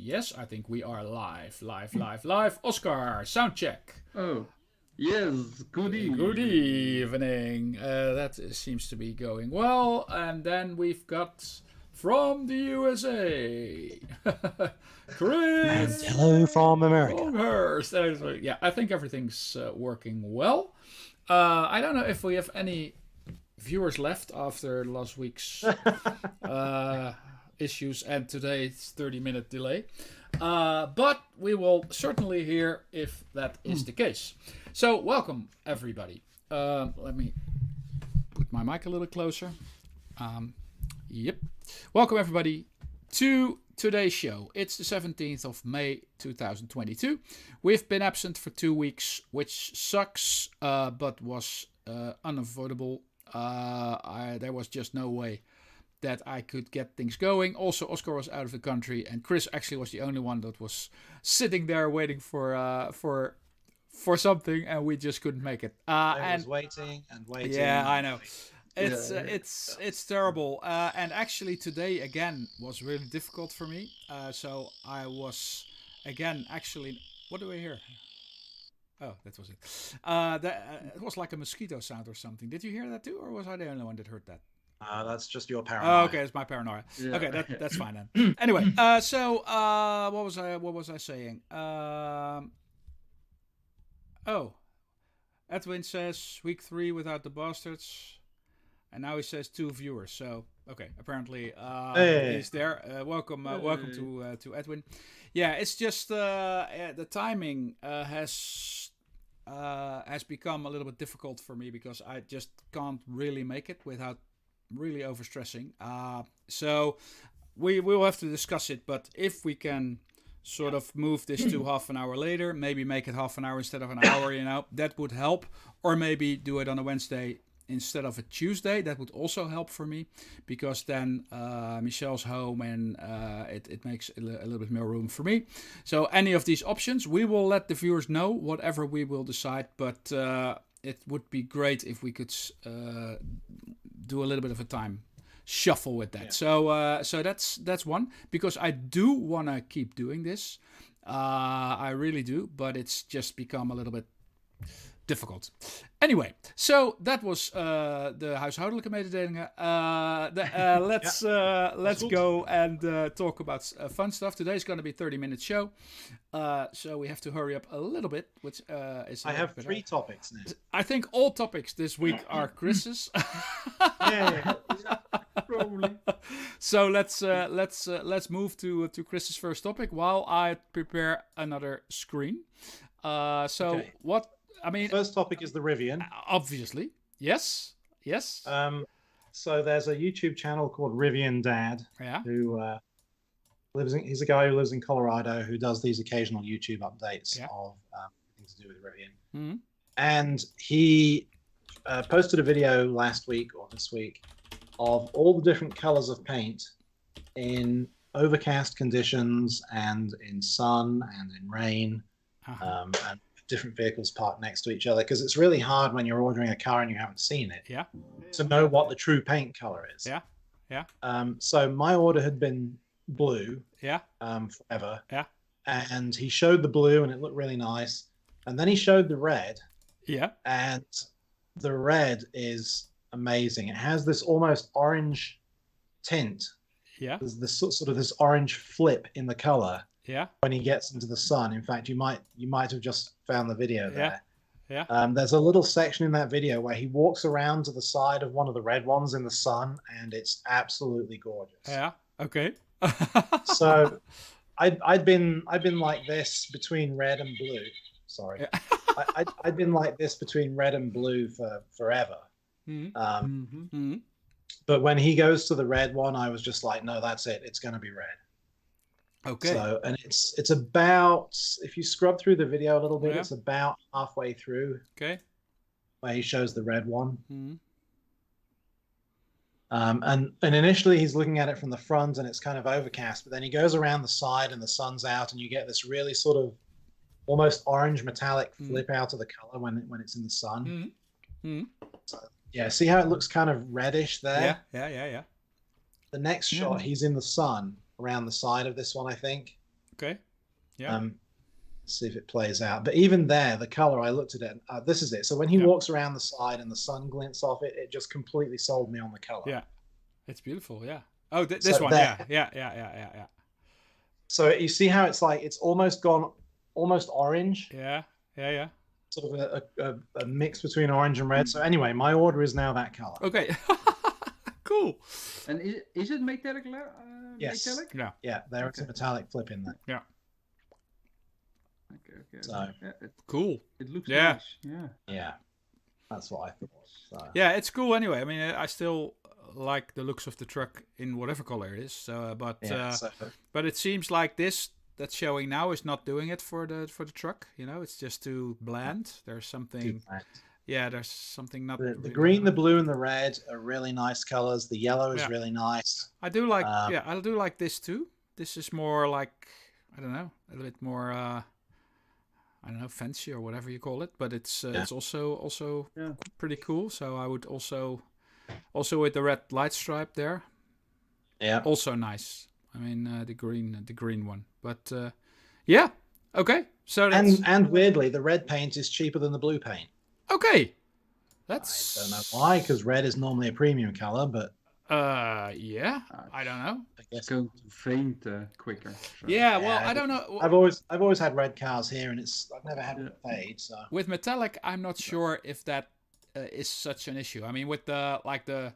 Yes, I think we are live. Live. Oscar, sound check. Oh, yes, good Good evening. evening. That seems to be going well. And then we've got from the USA, And Chris hello from America. Longhurst. Yeah, I think everything's working well. I don't know if we have any viewers left after last week's issues and today's 30-minute delay. But we will certainly hear if that is the case. So, welcome, everybody. Let me put my mic a little closer. Yep. Welcome, everybody, to today's show. It's the 17th of May, 2022. We've been absent for 2 weeks, which sucks, but was unavoidable. There was just no way that I could get things going. Also, Oscar was out of the country, and Chris actually was the only one that was sitting there waiting for something, and we just couldn't make it. I was waiting and waiting. Yeah, I know. It's terrible. And actually, today again was really difficult for me. So I was again actually. What do I hear? Oh, that was it. It was like a mosquito sound or something. Did you hear that too, or was I the only one that heard that? That's just your paranoia. Oh, okay, it's my paranoia. Yeah. Okay, that's fine then. Anyway, so what was I saying? Edwin says week 3 without the bastards, and now he says 2 viewers. So okay, apparently he's there. Welcome to Edwin. Yeah, it's just the timing has become a little bit difficult for me because I just can't really make it without really overstressing. So we will have to discuss it, but if we can sort of move this to half an hour later, maybe make it half an hour instead of an hour, that would help. Or maybe do it on a Wednesday instead of a Tuesday. That would also help for me, because then Michelle's home and it makes a little bit more room for me. So any of these options, we will let the viewers know, whatever we will decide. But it would be great if we could do a little bit of a time shuffle with that. Yeah. So that's one, because I do want to keep doing this. I really do, but it's just become a little bit difficult. Anyway, so that was de huishoudelijke mededelingen. Let's go and talk about fun stuff. Today's going to be a 30-minute show, so we have to hurry up a little bit. Which is I have 3 topics now. I think all topics this week are Chris's. Yeah, probably. So let's move to Chris's first topic while I prepare another screen. Okay. What? I mean, First topic is the Rivian. Obviously, yes. So there's a YouTube channel called Rivian Dad, Yeah. who he's a guy who lives in Colorado who does these occasional YouTube updates of things to do with Rivian. Mm-hmm. And he posted a video last week or this week of all the different colors of paint in overcast conditions and in sun and in rain. And different vehicles parked next to each other, because it's really hard when you're ordering a car and you haven't seen it to know what the true paint color is. So my order had been blue forever, and he showed the blue and it looked really nice, and then he showed the red, and the red is amazing. It has this almost orange tint. There's this sort of this orange flip in the color when he gets into the sun. In fact, you might have just found the video there. There's a little section in that video where he walks around to the side of one of the red ones in the sun, and it's absolutely gorgeous. Okay. So I'd been like this between red and blue. Sorry. I'd been like this between red and blue for forever. But when he goes to the red one, I was just like, no, that's it. It's going to be red. Okay. So, and it's about, if you scrub through the video a little bit, it's about halfway through. Okay. Where he shows the red one. Mm-hmm. And initially he's looking at it from the front and it's kind of overcast, but then he goes around the side and the sun's out, and you get this really sort of almost orange metallic flip out of the color when it's in the sun. So, yeah, see how it looks kind of reddish there? Yeah. The next shot, he's in the sun around the side of this one, I think. Okay. Yeah. See if it plays out. But even there, the color, I looked at it. This is it. So when he walks around the side and the sun glints off it, it just completely sold me on the color. Yeah. It's beautiful. Yeah. Oh, this So one. there. Yeah. So you see how it's like it's almost gone, almost orange. Yeah. Sort of a mix between orange and red. So anyway, my order is now that color. Okay. Cool. And is it metallic? Yes. Metallic? Yeah, there's a metallic flip in there. Yeah. Okay. So cool. It looks Yeah. nice. yeah, that's what I thought. So. Yeah, it's cool anyway. I mean, I still like the looks of the truck in whatever color it is. So, but it seems like this that's showing now is not doing it for the truck. You know, it's just too bland. There's something. Yeah, there's something not. The green, the blue, and the red are really nice colors. The yellow is really nice. I do like. I do like this too. This is more like, I don't know, a little bit more. I don't know, fancy or whatever you call it, but it's also pretty cool. So I would also with the red light stripe there. Yeah. Also nice. I mean the green one, but yeah. Okay. So that's... and weirdly, the red paint is cheaper than the blue paint. Okay. That's... I don't know why, because red is normally a premium color, but yeah, I don't know. It's going to faint quicker. So. Yeah, well, I don't know. I've always had red cars here, and I've never had it fade. So with metallic, I'm not sure if that is such an issue. I mean, with the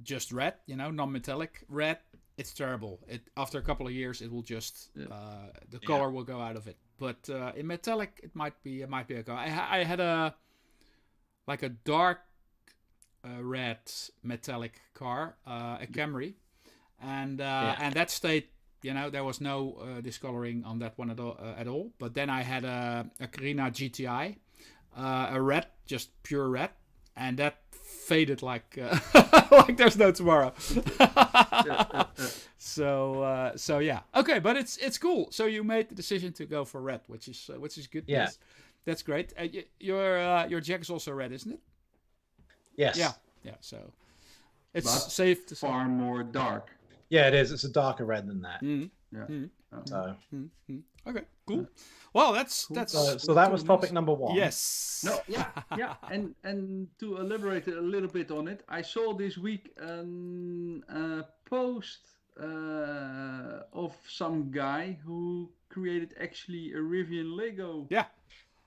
just red, you know, non-metallic red, it's terrible. After a couple of years, it will just the color will go out of it. But in metallic, it might be okay. I had a dark red metallic car, a Camry, and that stayed. You know, there was no discoloring on that one at all. But then I had a Carina GTI, a red, just pure red, and that faded like like there's no tomorrow. So yeah, okay, but it's cool. So you made the decision to go for red, which is good. Yeah, that's great. Your jack is also red, isn't it? Yes. Yeah. So it's safe to say. Far more dark. Yeah, it is. It's a darker red than that. So. Okay, cool. Well, that's so that was topic number 1. Yes. No, yeah. And to elaborate a little bit on it, I saw this week a post of some guy who created actually a Rivian Lego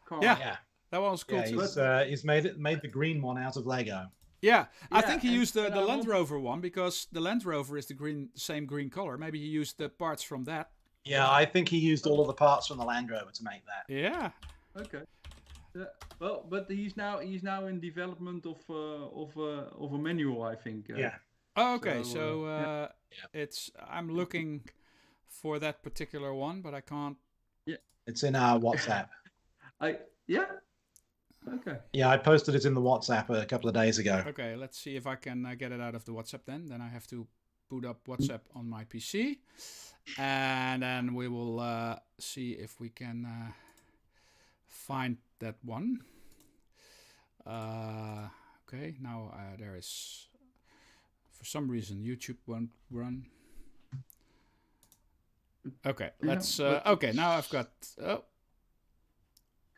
car. Yeah. That one was cool too. He's made the green one out of Lego. Yeah, I think he used the Land Rover one because the Land Rover is the same green color. Maybe he used the parts from that. Yeah, I think he used all of the parts from the Land Rover to make that. Yeah. Okay. Well, but he's now in development of a manual, I think. Yeah. Oh, okay. So it's I'm looking for that particular one, but I can't. Yeah. It's in our WhatsApp. Okay. Yeah, I posted it in the WhatsApp a couple of days ago. Okay, let's see if I can get it out of the WhatsApp then. Then I have to boot up WhatsApp on my PC. And then we will see if we can find that one. Okay, now there is... For some reason, YouTube won't run. Okay, let's... okay, now I've got...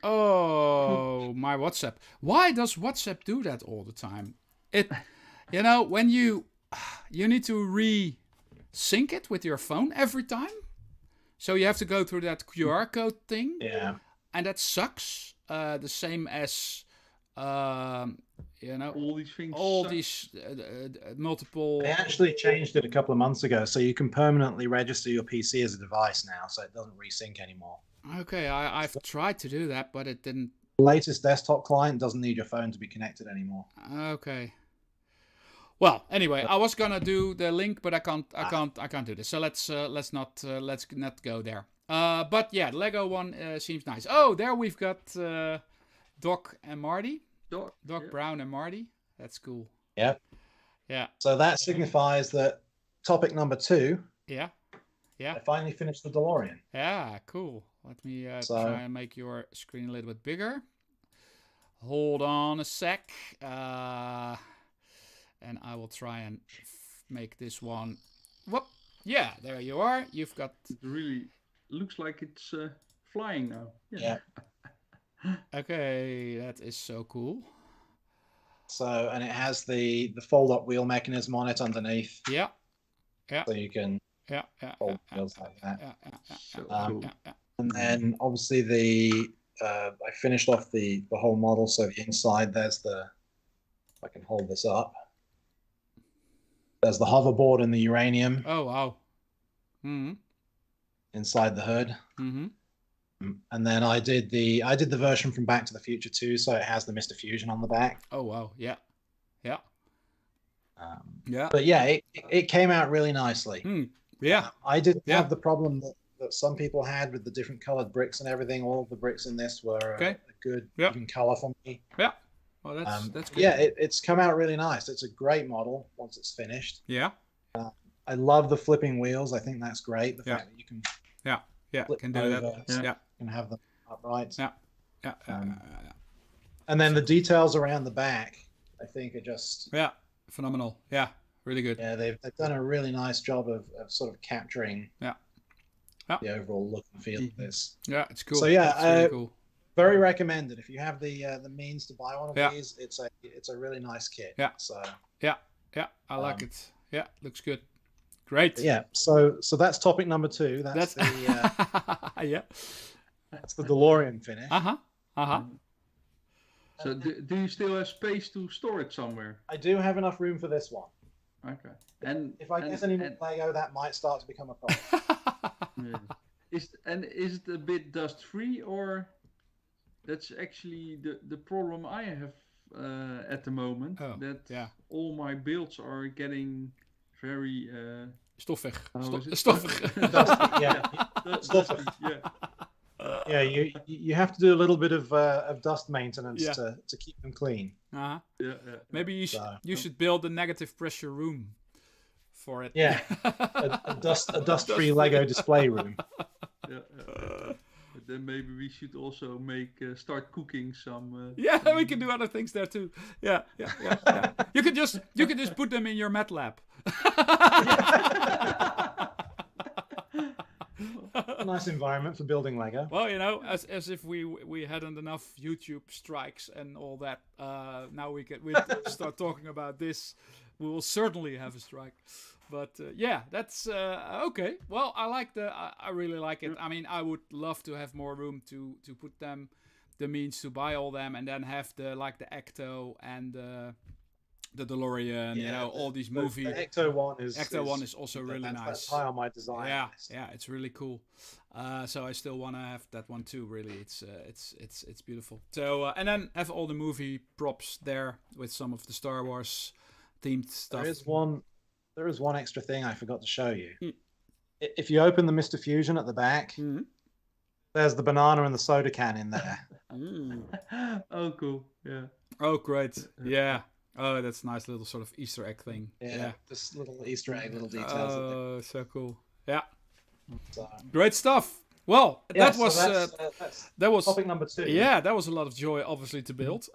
Oh, my WhatsApp. Why does WhatsApp do that all the time? You know, when you need to re-sync it with your phone every time. So you have to go through that QR code thing. Yeah. And that sucks. The same as, you know, all these multiple... They actually changed it a couple of months ago, so you can permanently register your PC as a device now, so it doesn't resync anymore. Okay, I've tried to do that, but it didn't. The latest desktop client doesn't need your phone to be connected anymore. Okay. Well, anyway, I was gonna do the link, but I can't do this. So let's not go there. But yeah, the Lego one seems nice. Oh, there we've got Doc and Marty. Doc Brown and Marty. That's cool. Yeah. Yeah. So that signifies that topic number 2. Yeah. I finally finished the DeLorean. Yeah, cool. Let me try and make your screen a little bit bigger. Hold on a sec. And I will try and make this one. Whoop. Yeah, there you are. You've got... It's really looks like it's flying now. Yeah. Okay, that is so cool. So, and it has the fold-up wheel mechanism on it underneath. Yeah. So you can fold wheels like that. So Um, cool. And then obviously I finished off the whole model. So the inside, there's if I can hold this up. There's the hoverboard and the uranium. Oh wow. Mm-hmm. Inside the hood. Mm-hmm. And then I did the version from Back to the Future 2, so it has the Mr. Fusion on the back. Oh wow. Yeah. Yeah. Yeah. But yeah, it came out really nicely. Yeah. I didn't have the problem that some people had with the different colored bricks and everything. All of the bricks in this were a good even color for me. Yeah. Well, that's good. Yeah, it's come out really nice. It's a great model once it's finished. Yeah. I love the flipping wheels. I think that's great. The fact that you can can do over, that. Yeah. Can have them upright. Yeah. And then the details around the back, I think, are just phenomenal. Yeah, really good. Yeah, they've done a really nice job of sort of capturing the overall look and feel of this. Yeah, it's cool. So yeah, it's really cool. Very recommended. If you have the means to buy one of these, it's a really nice kit. Yeah. So I like it. Yeah, looks good. Great. Yeah. So that's topic number 2. That's the that's the DeLorean finish. So do you still have space to store it somewhere? I do have enough room for this one. Okay. And if I get any more Lego, that might start to become a problem. Is it a bit dust free, or that's actually the problem I have at the moment? All my builds are getting very stoffig. Stoffig. Dusty, stoffig. Yeah, you have to do a little bit of dust maintenance to keep them clean. Maybe you should build a negative pressure room for it. Yeah, a dust-free Lego display room. Then maybe we should also start cooking some. We can do other things there too. Yeah. You can just put them in your MATLAB. A nice environment for building Lego. Well, as if we hadn't enough YouTube strikes and all that. Now we start talking about this. We will certainly have a strike. But that's okay. Well, I really like it. I mean, I would love to have more room to put them, the means to buy all them, and then have the Ecto and the DeLorean. All these movies. The Ecto one is also really nice. That's high on my design list. Yeah, it's really cool. So I still want to have that one too. Really, it's beautiful. So and then have all the movie props there with some of the Star Wars themed stuff. There is one extra thing I forgot to show you. If you open the Mr. Fusion at the back, there's the banana and the soda can in there. Oh, cool. Yeah. Oh, great. Yeah. Oh, that's a nice little sort of Easter egg thing. Yeah. This little Easter egg, little details. Oh, so cool. Yeah. Great stuff. Well, that was topic number 2. Yeah, that was a lot of joy, obviously, to build.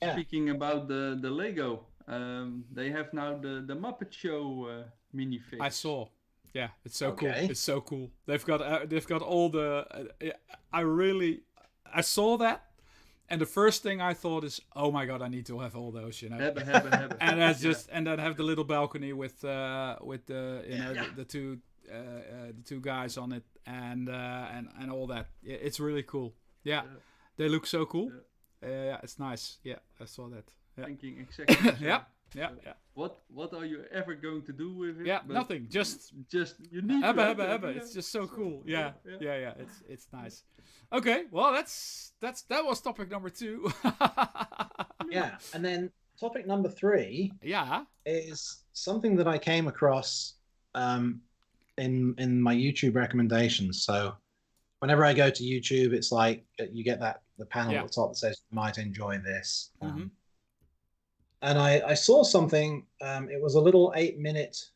Speaking about the Lego, they have now the Muppet Show minifig. I saw. Yeah, it's so cool. It's so cool. They've got all the. I saw that, and the first thing I thought is, oh my god, I need to have all those, Have. And that's just, and then have the little balcony with the two guys on it, and all that. It's really cool. Yeah. They look so cool. Yeah, it's nice. Yeah, I saw that. Yeah. Thinking exactly. Yeah. What are you ever going to do with it? Yeah, nothing. Just you need to. It's just so cool. Yeah. It's nice. Okay, well that was topic number 2. Yeah, and then topic number 3. Yeah. Is something that I came across in my YouTube recommendations. So whenever I go to YouTube, it's like you get the panel at the top that says you might enjoy this. And I saw something. It was a little 8-minute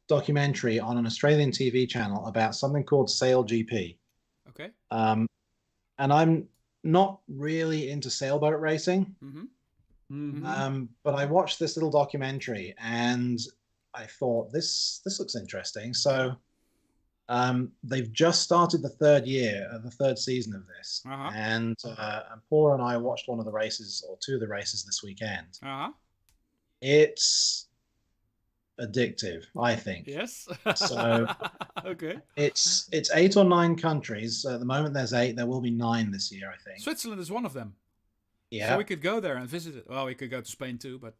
documentary on an Australian TV channel about something called Sail GP. Okay. And I'm not really into sailboat racing. But I watched this little documentary and I thought this looks interesting. So They've just started the third season of this, and Paula and I watched one of the races or two of the races this weekend. It's addictive, I think. Yes. So okay. It's 8 or 9 countries. At the moment, there's 8. There will be 9 this year, I think. Switzerland is one of them. Yeah. So we could go there and visit it. Well, we could go to Spain too, but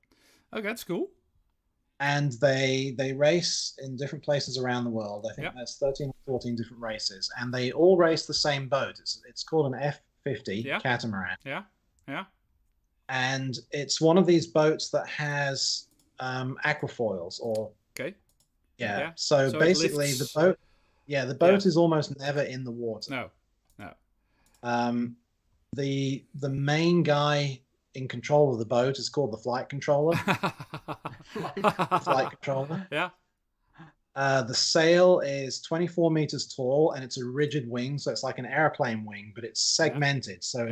okay, that's cool. And they race in different places around the world. I think there's 13 or 14 different races, and they all race the same boat. It's called an F50 catamaran. Yeah. And it's one of these boats that has aquafoils or yeah. So basically the boat is almost never in the water. No. The main guy in control of the boat is called the flight controller. Flight controller. Yeah. The sail is 24 meters tall, and it's a rigid wing, so it's like an airplane wing, but it's segmented. So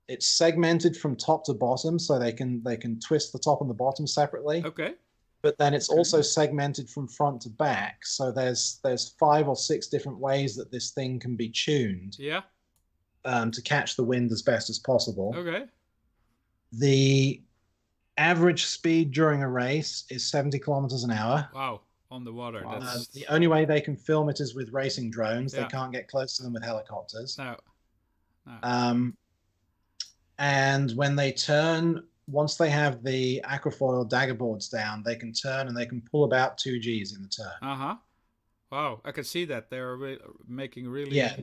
it's segmented from top to bottom, so they can twist the top and the bottom separately. Okay. But then it's also segmented from front to back, so there's 5 or 6 different ways that this thing can be tuned. Yeah. To catch the wind as best as possible. Okay. The average speed during a race is 70 kilometers an hour. Wow, on the water. That's... The only way they can film it is with racing drones. They can't get close to them with helicopters. No. And when they turn, once they have the aquafoil dagger boards down, they can turn and they can pull about 2 Gs in the turn. Wow, I can see that. They're making really... Yeah,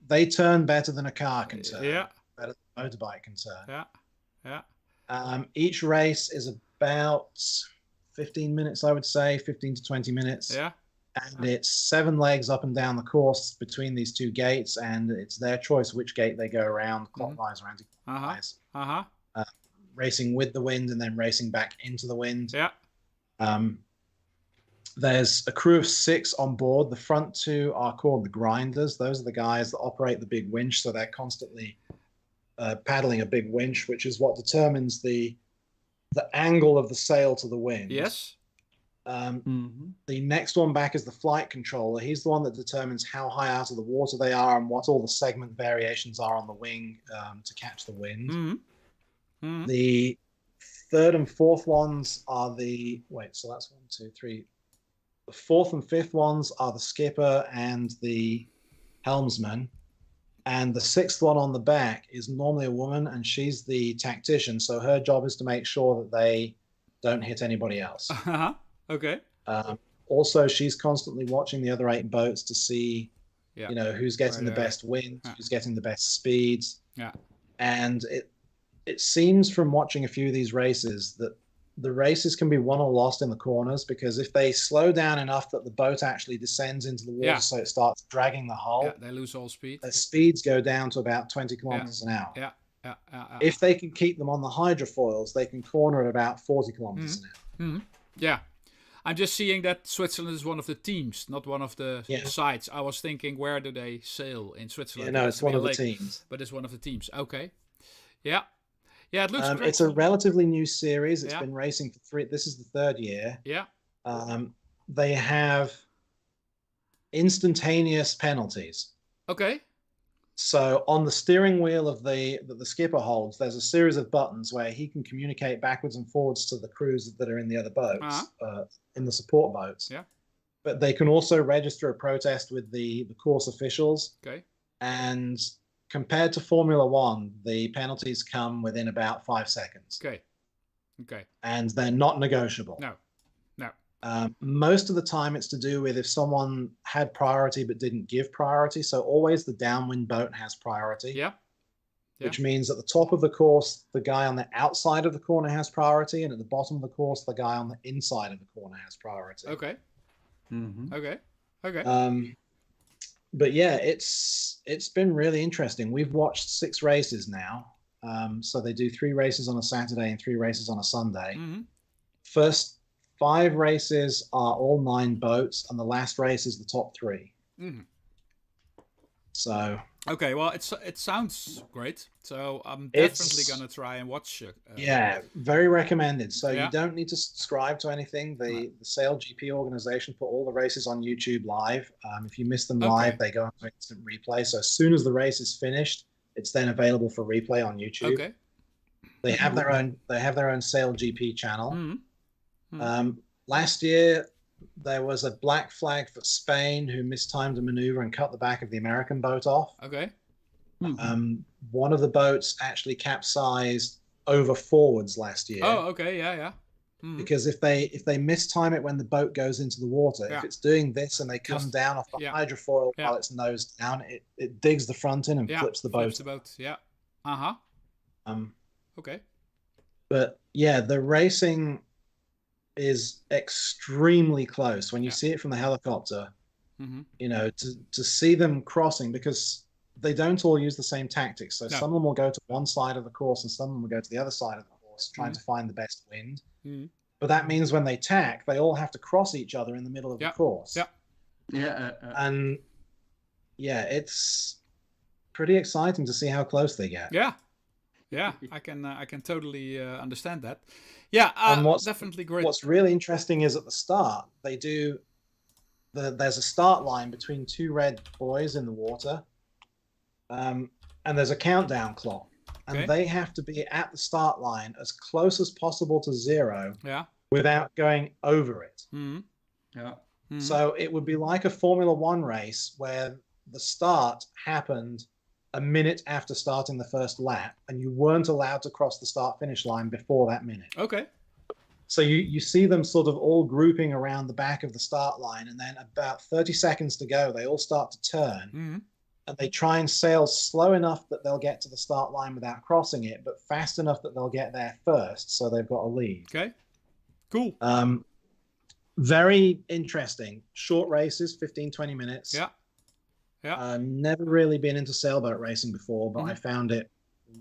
they turn better than a car can turn. Yeah. Better than a motorbike can turn. Yeah. Each race is about 15 minutes, I would say, 15 to 20 minutes. Yeah. And it's 7 legs up and down the course between these 2 gates, and it's their choice which gate they go around, clockwise or anti-clockwise. Racing with the wind and then racing back into the wind. Yeah. There's a crew of 6 on board. The front 2 are called the grinders. Those are the guys that operate the big winch, so they're constantly paddling a big winch, which is what determines the angle of the sail to the wind. Yes. The next one back is the flight controller. He's the one that determines how high out of the water they are and what all the segment variations are on the wing to catch the wind. The 3rd and 4th ones are the... Wait, so that's 1, 2, 3... The 4th and 5th ones are the skipper and the helmsman. And the 6th one on the back is normally a woman, and she's the tactician. So her job is to make sure that they don't hit anybody else. Okay. Also, she's constantly watching the other 8 boats to see, who's getting the best wind, who's getting the best speeds. Yeah. And it seems from watching a few of these races that the races can be won or lost in the corners, because if they slow down enough that the boat actually descends into the water so it starts dragging the hull, they lose all speed. Their speeds go down to about 20 kilometers an hour. Yeah. If they can keep them on the hydrofoils, they can corner at about 40 kilometers an hour. Yeah. I'm just seeing that Switzerland is one of the teams, not one of the sides. I was thinking, where do they sail in Switzerland? No, it's one of the teams. But it's one of the teams. Okay. Yeah. Yeah, it looks great. It's a relatively new series. It's been racing for 3. This is the 3rd year. Yeah. They have instantaneous penalties. Okay. So on the steering wheel of that the skipper holds, there's a series of buttons where he can communicate backwards and forwards to the crews that are in the other boats, in the support boats. Yeah. But they can also register a protest with the course officials. Okay. And compared to Formula One, the penalties come within about 5 seconds. Okay. And they're not negotiable. No. Most of the time it's to do with if someone had priority but didn't give priority. So always the downwind boat has priority. Yeah. Which means at the top of the course, the guy on the outside of the corner has priority, and at the bottom of the course, the guy on the inside of the corner has priority. Okay. Okay. But yeah, it's been really interesting. We've watched 6 races now. So they do 3 races on a Saturday and 3 races on a Sunday. First 5 races are all 9 boats, and the last race is the top 3. So Okay, well, it sounds great, so I'm definitely gonna try and watch. Yeah, very recommended. So Yeah. you don't need to subscribe to anything. The Sail GP organization put all the races on YouTube live. If you miss them live, they go into instant replay. So as soon as the race is finished, it's then available for replay on YouTube. Okay. They have their own. They have their own Sail GP channel. Mm-hmm. Last year, there was a black flag for Spain who mistimed a maneuver and cut the back of the American boat off. Okay. One of the boats actually capsized over forwards last year. Oh, okay, yeah. Because if they mistime it when the boat goes into the water, if it's doing this and they come down off the hydrofoil while it's nose down, it digs the front in and flips the boat. Yeah. Okay. But yeah, the racing is extremely close when you see it from the helicopter. You know, to see them crossing, because they don't all use the same tactics. So some of them will go to one side of the course and some of them will go to the other side of the course, trying to find the best wind. But that means when they tack, they all have to cross each other in the middle of the course. And yeah, it's pretty exciting to see how close they get. Yeah, I can totally understand that. Yeah, definitely great. What's really interesting is at the start, they do there's a start line between two red buoys in the water, and there's a countdown clock, and they have to be at the start line as close as possible to zero without going over it. So it would be like a Formula One race where the start happened a minute after starting the first lap, and you weren't allowed to cross the start-finish line before that minute. Okay. So you see them sort of all grouping around the back of the start line, and then about 30 seconds to go, they all start to turn, and they try and sail slow enough that they'll get to the start line without crossing it, but fast enough that they'll get there first, so they've got a lead. Okay, cool. Very interesting. Short races, 15, 20 minutes. Never really been into sailboat racing before, but I found it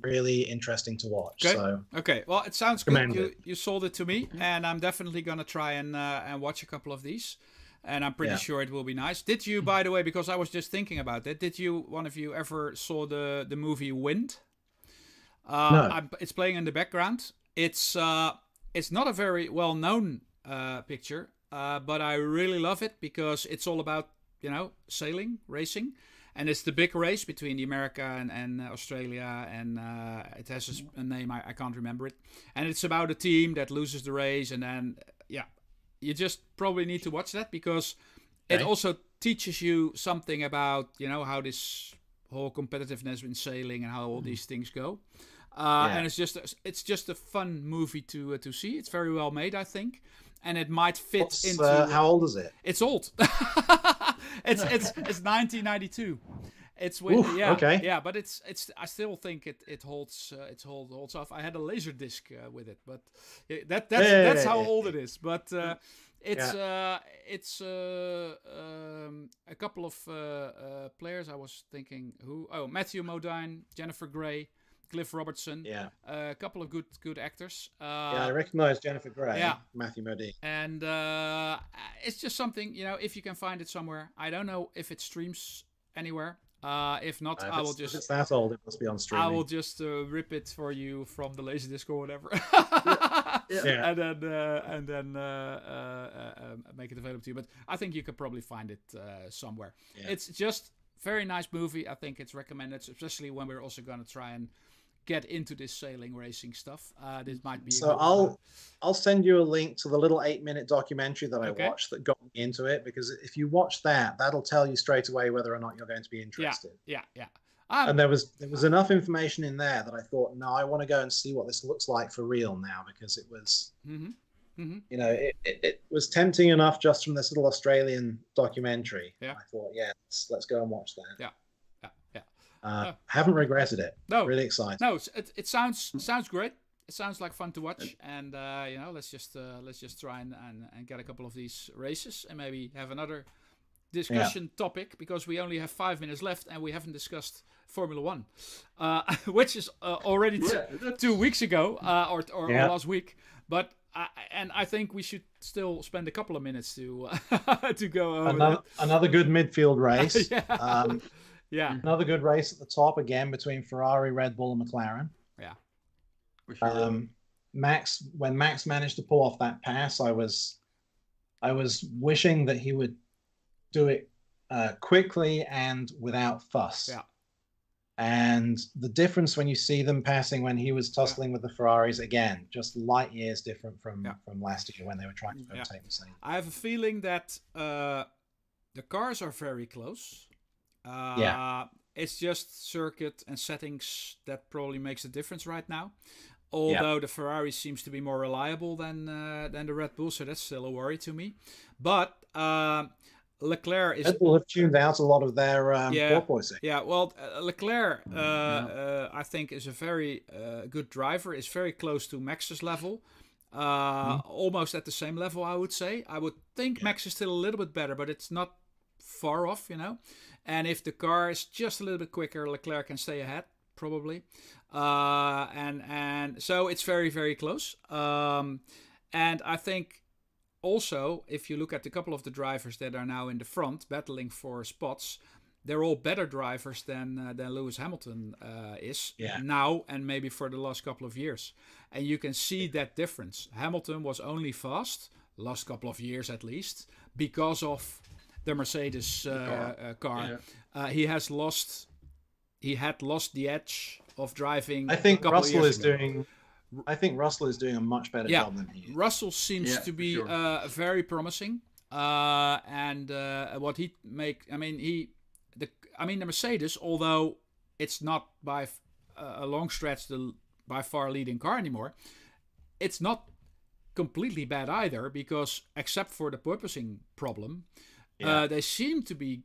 really interesting to watch. Okay. Well, it sounds good. You sold it to me, and I'm definitely gonna try and watch a couple of these, and I'm pretty sure it will be nice. Did you, by the way, because I was just thinking about it, one of you ever saw the movie Wind? No. It's playing in the background. It's not a very well known picture, but I really love it because it's all about sailing, racing. And it's the big race between the America and Australia, and it has a name, I can't remember it. And it's about a team that loses the race, and then, you just probably need to watch that because it also teaches you something about, how this whole competitiveness in sailing and how all these things go. And it's just a fun movie to see. It's very well made, I think. And it might fit into... how old is it? It's old. It's 1992. It's with but it's I still think it holds off. I had a laser disc with it, but that's how old it is. But it's a couple of players. I was thinking Matthew Modine, Jennifer Grey, Cliff Robertson, a couple of good actors. I recognize Jennifer Grey, Matthew Modine. And it's just something, if you can find it somewhere. I don't know if it streams anywhere. If not, I will just... If it's that old, it must be on streaming. I will just rip it for you from the Laserdisc or whatever. And then make it available to you. But I think you could probably find it somewhere. It's just very nice movie. I think it's recommended, especially when we're also going to try and get into this sailing racing stuff. This might be I'll send you a link to the little 8-minute documentary that I watched that got me into it, because if you watch that'll tell you straight away whether or not you're going to be interested. And there was enough information in there that I thought, no, I want to go and see what this looks like for real now, because it was it was tempting enough just from this little Australian documentary. I thought, let's go and watch that. Haven't regretted it. No, really excited. No, it sounds great. It sounds like fun to watch, and let's just try and get a couple of these races, and maybe have another discussion topic, because we only have 5 minutes left, and we haven't discussed Formula One, which is already 2 weeks ago or last week, but. I think we should still spend a couple of minutes to go over another good midfield race. Yeah. Another good race at the top again between Ferrari, Red Bull, and McLaren. Yeah. For sure. When Max managed to pull off that pass, I was wishing that he would do it quickly and without fuss. Yeah. And the difference when you see them passing when he was tussling with the Ferraris, again, just light years different from last year when they were trying to overtake Mercedes. I have a feeling that the cars are very close. It's just circuit and settings that probably makes a difference right now. Although the Ferrari seems to be more reliable than the Red Bull, so that's still a worry to me. But Leclerc is... Red Bull have tuned out a lot of their porpoising. Yeah, well, Leclerc, I think, is a very good driver. Is very close to Max's level. Almost at the same level, I would say. I would think Max is still a little bit better, but it's not far off, you know. And if the car is just a little bit quicker, Leclerc can stay ahead, probably. And so it's very, very close. And I think also, if you look at a couple of the drivers that are now in the front battling for spots, they're all better drivers than Lewis Hamilton is now and maybe for the last couple of years. And you can see that difference. Hamilton was only fast, last couple of years at least, because of the Mercedes car. Yeah. He had lost the edge of driving. I think Russell is doing a much better job than he is. Russell seems to be very promising. And what he make, the Mercedes, although it's not by a long stretch the by far leading car anymore, it's not completely bad either, because except for the porpoising problem, they seem to be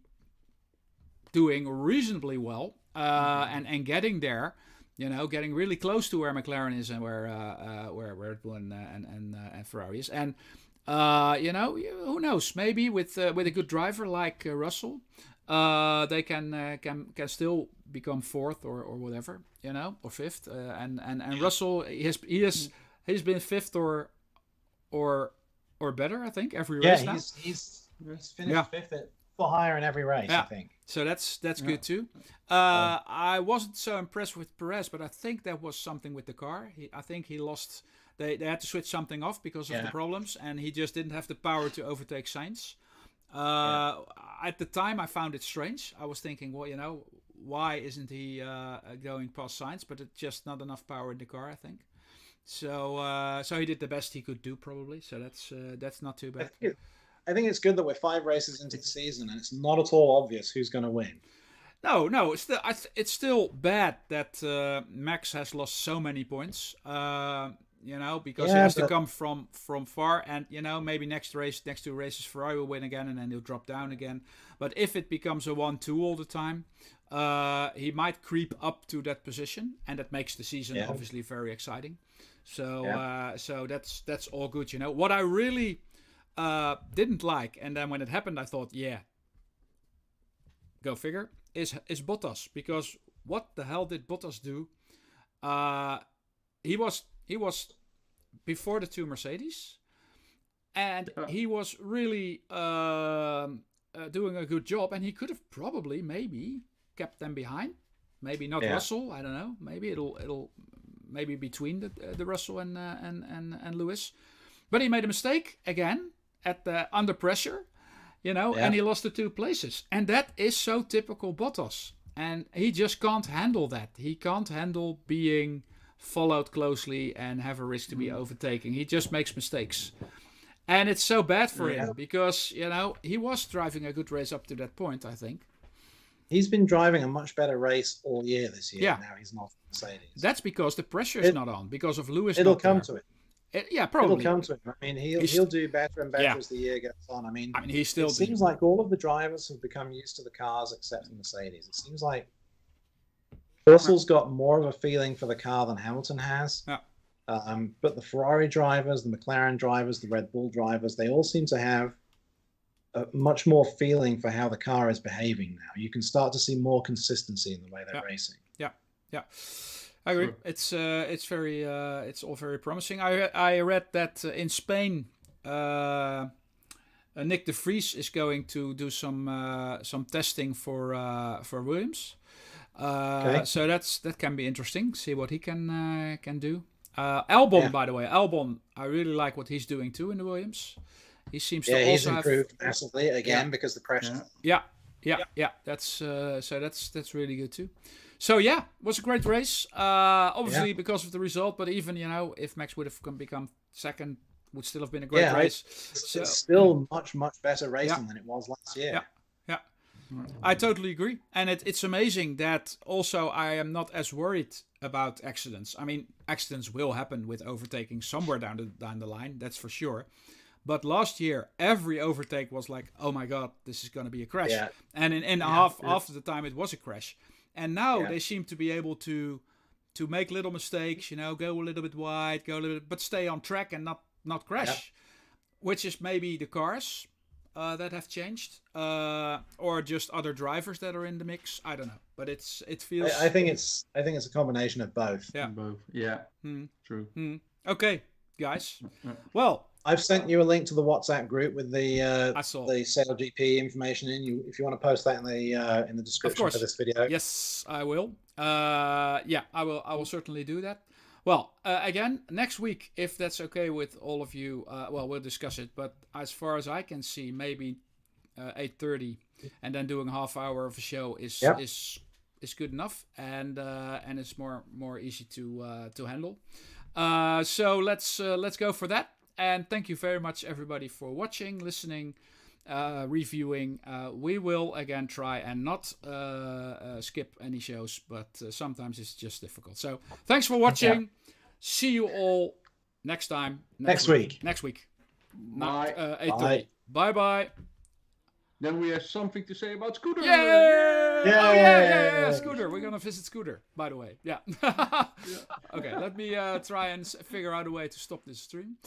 doing reasonably well and getting there. You know, getting really close to where McLaren is and where Red Bull and Ferrari is. And who knows? Maybe with a good driver like Russell, they can still become fourth or whatever, you know, or fifth. And Russell, he's been fifth or better, I think, every race now. He's finished fifth for higher in every race, I think. So that's good too. I wasn't so impressed with Perez, but I think that was something with the car. I think he lost. They had to switch something off because of the problems, and he just didn't have the power to overtake Sainz. At the time, I found it strange. I was thinking, well, you know, why isn't he going past Sainz? But it's just not enough power in the car, I think. So he did the best he could do, probably. So that's not too bad. I think it's good that we're 5 races into the season and it's not at all obvious who's going to win. No, it's still bad that Max has lost so many points. You know, because he has to come from far, and you know, maybe next 2 races Ferrari will win again, and then he'll drop down again. But if it becomes a 1-2 all the time, he might creep up to that position, and that makes the season obviously very exciting. So so that's all good. You know, what I really didn't like, and then when it happened, I thought, go figure, is Bottas, because what the hell did Bottas do? He was before the 2 Mercedes, and he was really doing a good job, and he could have probably maybe kept them behind. Maybe not Russell, I don't know. Maybe it'll maybe between the Russell and Lewis. But he made a mistake again at under pressure, you know, and he lost the 2 places. And that is so typical Bottas. And he just can't handle that. He can't handle being followed closely and have a risk to be overtaken. He just makes mistakes. And it's so bad for him because, you know, he was driving a good race up to that point, I think. He's been driving a much better race all year this year. Now he's not Mercedes. That's because the pressure is not on, because of Lewis. It'll come to it. Probably. It'll come to him. I mean, he'll do better and better as the year goes on. I mean he's still. It seems like all of the drivers have become used to the cars except the Mercedes. It seems like Russell's got more of a feeling for the car than Hamilton has. Yeah. But the Ferrari drivers, the McLaren drivers, the Red Bull drivers, they all seem to have a much more feeling for how the car is behaving now. You can start to see more consistency in the way they're racing. Yeah. I agree. Sure. It's all very promising. I read that in Spain, Nick de Vries is going to do some testing for Williams. So that can be interesting. See what he can do. Albon, by the way, I really like what he's doing too in the Williams. He seems to also he's improved massively again because the pressure. Yeah. That's really good too. So yeah, it was a great race. Obviously because of the result, but even if Max would have become second, would still have been a great race. It's still much better racing than it was last year. Yeah. I totally agree, and it's amazing that also I am not as worried about accidents. I mean, accidents will happen with overtaking somewhere down the line, that's for sure. But last year, every overtake was like, oh my god, this is going to be a crash. Yeah. And in half of the time, it was a crash. And now they seem to be able to make little mistakes, go a little bit wide, but stay on track and not crash. Which is maybe the cars that have changed, or just other drivers that are in the mix. I don't know, but it feels. I think it's a combination of both. Yeah, both. Yeah, true. Okay, guys. Well, I've sent you a link to the WhatsApp group with the Sail GP information in. If you want to post that in the description for this video. Yes, I will. I will certainly do that. Well, again, next week, if that's okay with all of you, we'll discuss it. But as far as I can see, maybe 8:30, and then doing a half hour of a show is good enough, and it's more easy to handle. So let's go for that. And thank you very much, everybody, for watching, listening, reviewing. We will again try and not skip any shows, but sometimes it's just difficult. So thanks for watching. Yeah. See you all next time. Next week. Bye. 8:30. Bye. Then we have something to say about Scooter. Yay! Yeah. Scooter. We're gonna visit Scooter, by the way. Yeah. Okay. Let me try and figure out a way to stop this stream.